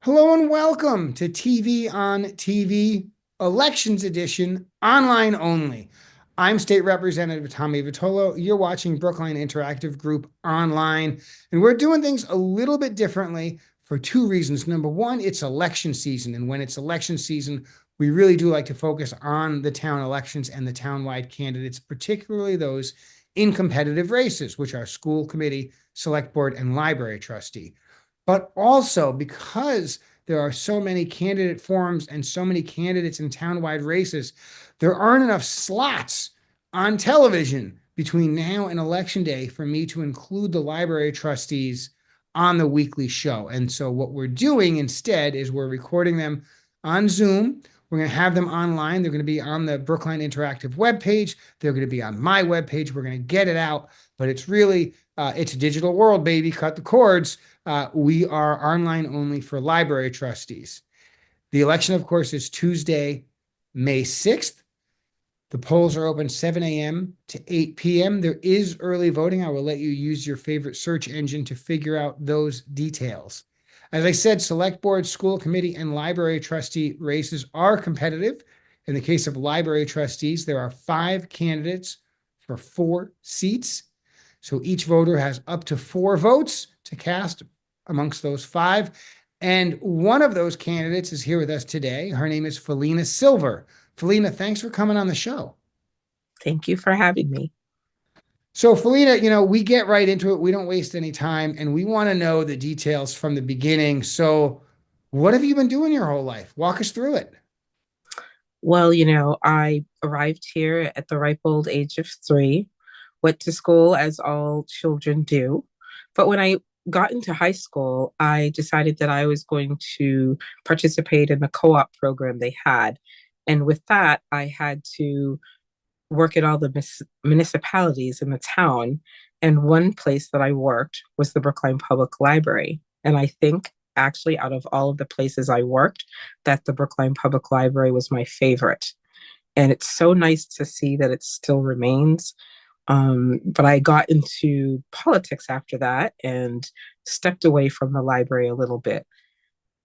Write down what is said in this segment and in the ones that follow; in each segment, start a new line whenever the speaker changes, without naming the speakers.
Hello and welcome to TV on TV Elections Edition, online only. I'm State Representative Tommy Vitolo. You're watching Brookline Interactive Group online, and we're doing things a little bit differently for two reasons. Number one, it's election season, and when it's election season, we really do like to focus on the town elections and the townwide candidates, particularly those in competitive races, which are school committee, select board, and library trustee. But also because there are so many candidate forums and so many candidates in townwide races, there aren't enough slots on television between now and election day for me to include the library trustees on the weekly show. And so what we're doing instead is we're recording them on Zoom. We're going to have them online. They're going to be on the Brookline Interactive webpage. They're going to be on my webpage. We're going to get it out, but it's really, it's a digital world, baby. Cut the cords. We are online only for library trustees. The election, of course, is Tuesday, May 6th. The polls are open 7 a.m. to 8 p.m. There is early voting. I will let you use your favorite search engine to figure out those details. As I said, select board, school committee, and library trustee races are competitive. In the case of library trustees, there are 5 candidates for 4 seats. So each voter has up to 4 votes to cast amongst those 5. And one of those candidates is here with us today. Her name is Felina Silver. Felina, thanks for coming on the show.
Thank you for having me.
So, Felina, we get right into it. We don't waste any time, and we want to know the details from the beginning. So, what have you been doing your whole life? Walk us through it.
Well, I arrived here at the ripe old age of 3, went to school as all children do. But when I got into high school, I decided that I was going to participate in the co-op program they had. And with that, I had to work at all the municipalities in the town. And one place that I worked was the Brookline Public Library. And I think actually out of all of the places I worked, that the Brookline Public Library was my favorite. And it's so nice to see that it still remains. But I got into politics after that and stepped away from the library a little bit.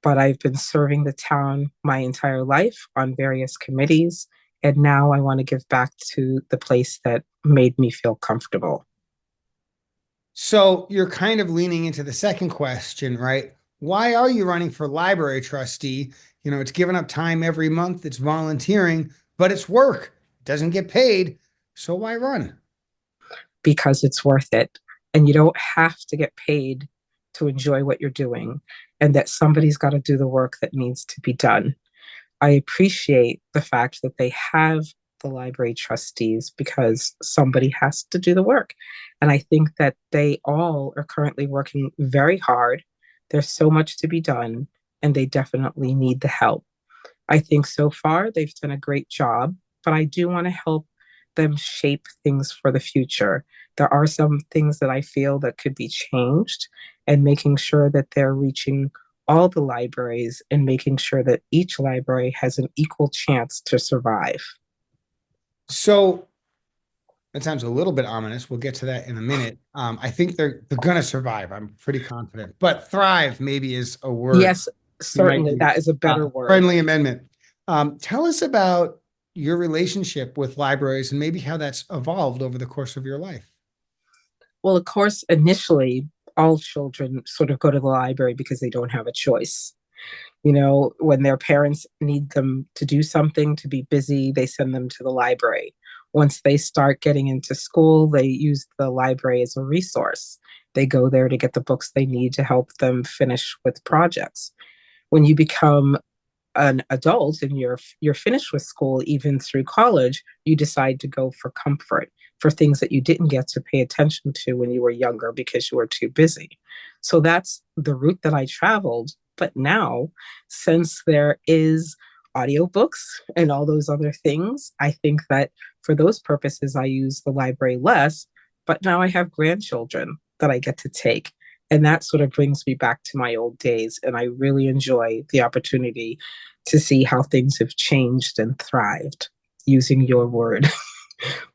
But I've been serving the town my entire life on various committees. And now I want to give back to the place that made me feel comfortable.
So, you're kind of leaning into the second question, right? Why are you running for library trustee? It's giving up time every month, it's volunteering, but it's work. It doesn't get paid. So, why run?
Because it's worth it. And you don't have to get paid to enjoy what you're doing, and that somebody's got to do the work that needs to be done. I appreciate the fact that they have the library trustees because somebody has to do the work. And I think that they all are currently working very hard. There's so much to be done, and they definitely need the help. I think so far they've done a great job, but I do want to help them shape things for the future. There are some things that I feel that could be changed, and making sure that they're reaching all the libraries and making sure that each library has an equal chance to survive.
So, that sounds a little bit ominous. We'll get to that in a minute. I think they're going to survive. I'm pretty confident. But thrive maybe is a word
Yes,
you might
certainly, that
use.
is a better word.
Friendly amendment. Tell us about your relationship with libraries and maybe how that's evolved over the course of your life.
Well, of course, initially, all children sort of go to the library because they don't have a choice. When their parents need them to do something, to be busy, they send them to the library. Once they start getting into school, they use the library as a resource. They go there to get the books they need to help them finish with projects. When you become an adult and you're finished with school, even through college, you decide to go for comfort, for things that you didn't get to pay attention to when you were younger because you were too busy. So that's the route that I traveled. But now, since there is audiobooks and all those other things, I think that for those purposes I use the library less. But now I have grandchildren that I get to take, and that sort of brings me back to my old days. And I really enjoy the opportunity to see how things have changed and thrived, using your word.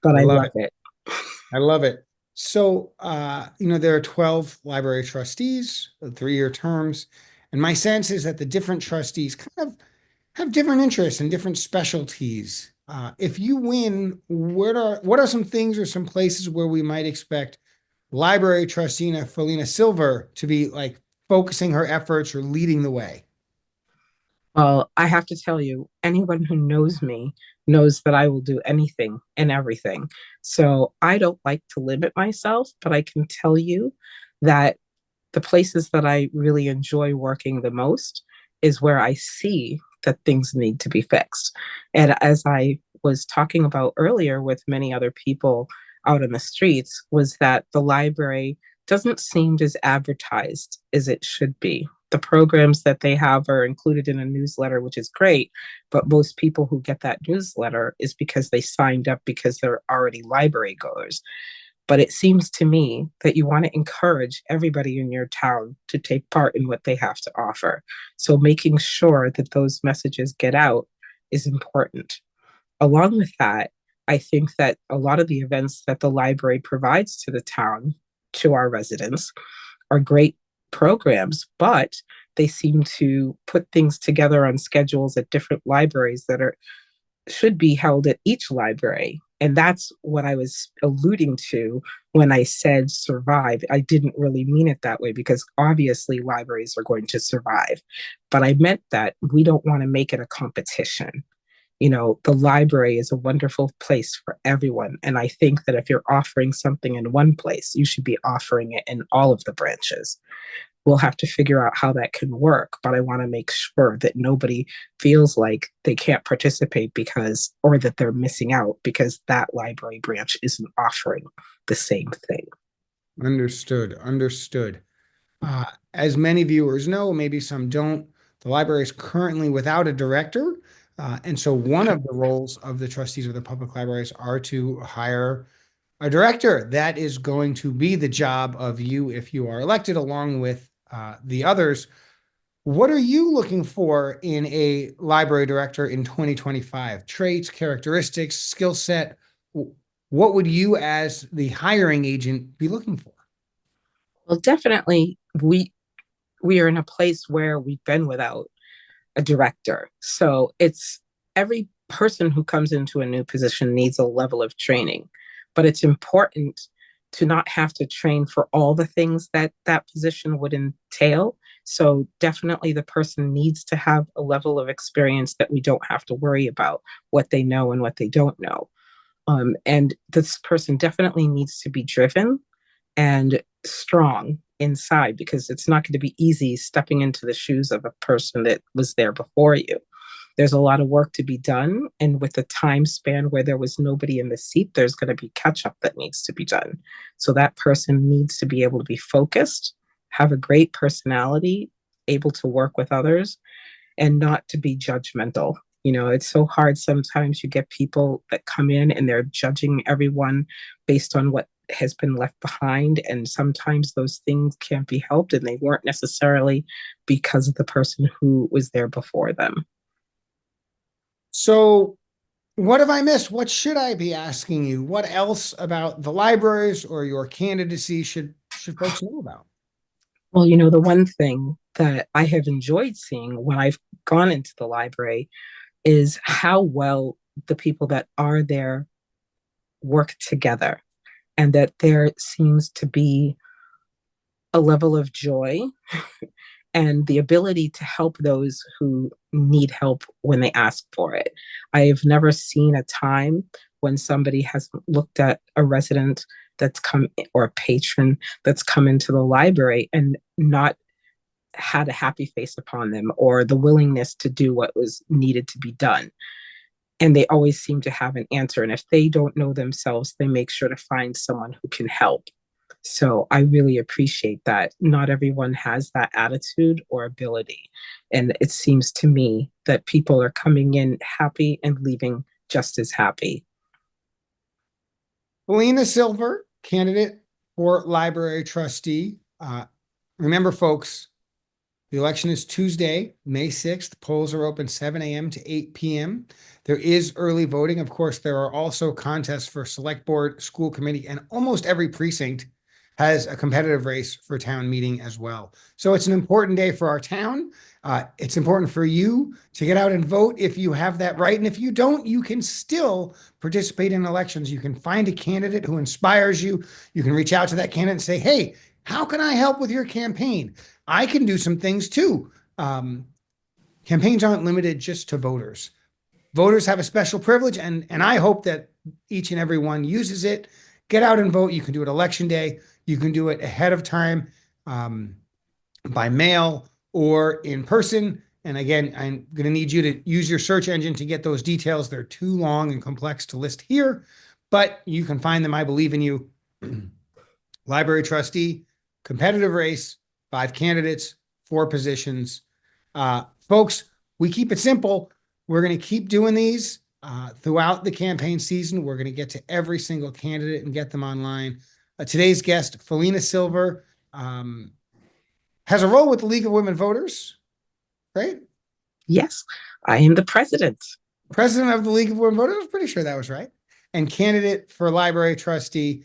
But
I
I
love
love
it.
it.
I love it. So, there are 12 library trustees, 3-year terms. And my sense is that the different trustees kind of have different interests and different specialties. If you win, what are some things or some places where we might expect library trustee Felina Silver to be like focusing her efforts or leading the way?
Well, I have to tell you, anyone who knows me knows that I will do anything and everything. So I don't like to limit myself, but I can tell you that the places that I really enjoy working the most is where I see that things need to be fixed. And as I was talking about earlier with many other people out in the streets, was that the library doesn't seem as advertised as it should be. The programs that they have are included in a newsletter, which is great. But most people who get that newsletter is because they signed up because they're already library goers. But it seems to me that you want to encourage everybody in your town to take part in what they have to offer. So making sure that those messages get out is important. Along with that, I think that a lot of the events that the library provides to the town, to our residents, are great programs, but they seem to put things together on schedules at different libraries that are should be held at each library. And that's what I was alluding to when I said survive. I didn't really mean it that way because obviously libraries are going to survive. But I meant that we don't want to make it a competition. The library is a wonderful place for everyone. And I think that if you're offering something in one place, you should be offering it in all of the branches. We'll have to figure out how that can work, but I want to make sure that nobody feels like they can't participate because, or that they're missing out because that library branch isn't offering the same thing.
Understood. Understood. Uh, as many viewers know, maybe some don't, the library is currently without a director. And so one of the roles of the trustees of the public libraries are to hire a director. That is going to be the job of you if you are elected, along with the others. What are you looking for in a library director in 2025? Traits, characteristics, skill set? What would you, as the hiring agent, be looking for?
Well, definitely we are in a place where we've been without a director. So it's every person who comes into a new position needs a level of training, but it's important to not have to train for all the things that that position would entail. So definitely the person needs to have a level of experience that we don't have to worry about what they know and what they don't know. And this person definitely needs to be driven and strong inside because it's not going to be easy stepping into the shoes of a person that was there before you. There's a lot of work to be done. And with the time span where there was nobody in the seat, there's going to be catch up that needs to be done. So that person needs to be able to be focused, have a great personality, able to work with others, and not to be judgmental. It's so hard sometimes you get people that come in and they're judging everyone based on what has been left behind. And sometimes those things can't be helped and they weren't necessarily because of the person who was there before them.
So, what have I missed? What should I be asking you? What else about the libraries or your candidacy should folks know about?
Well, the one thing that I have enjoyed seeing when I've gone into the library is how well the people that are there work together, and that there seems to be a level of joy and the ability to help those who need help when they ask for it. I have never seen a time when somebody has looked at a resident that's come or a patron that's come into the library and not had a happy face upon them or the willingness to do what was needed to be done. And they always seem to have an answer. And if they don't know themselves, they make sure to find someone who can help. So I really appreciate that. Not everyone has that attitude or ability. And it seems to me that people are coming in happy and leaving just as happy.
Felina Silver, candidate for library trustee. Remember, folks, the election is Tuesday, May 6th. Polls are open 7 a.m. to 8 p.m. There is early voting. Of course, there are also contests for select board, school committee, and almost every precinct has a competitive race for town meeting as well. So it's an important day for our town. It's important for you to get out and vote if you have that right. And if you don't, you can still participate in elections. You can find a candidate who inspires you. You can reach out to that candidate and say, hey, how can I help with your campaign? I can do some things too. Campaigns aren't limited just to voters. Voters have a special privilege, and I hope that each and every one uses it. Get out and vote. You can do it election day. You can do it ahead of time, by mail or in person. And again, I'm going to need you to use your search engine to get those details. They're too long and complex to list here, but you can find them. I believe in you. Library trustee, competitive race, 5 candidates, 4 positions. Folks, we keep it simple. We're going to keep doing these throughout the campaign season. We're going to get to every single candidate and get them online. Today's guest, Felina Silver, has a role with the League of Women Voters, right?
Yes, I am the president.
President of the League of Women Voters. I was pretty sure that was right. And candidate for library trustee.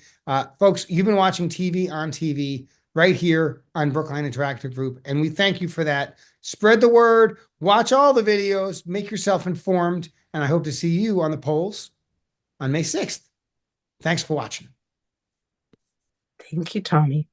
Folks, you've been watching TV on TV right here on Brookline Interactive Group, and we thank you for that. Spread the word, watch all the videos, make yourself informed, and I hope to see you on the polls on May 6th. Thanks for watching.
Thank you, Tommy.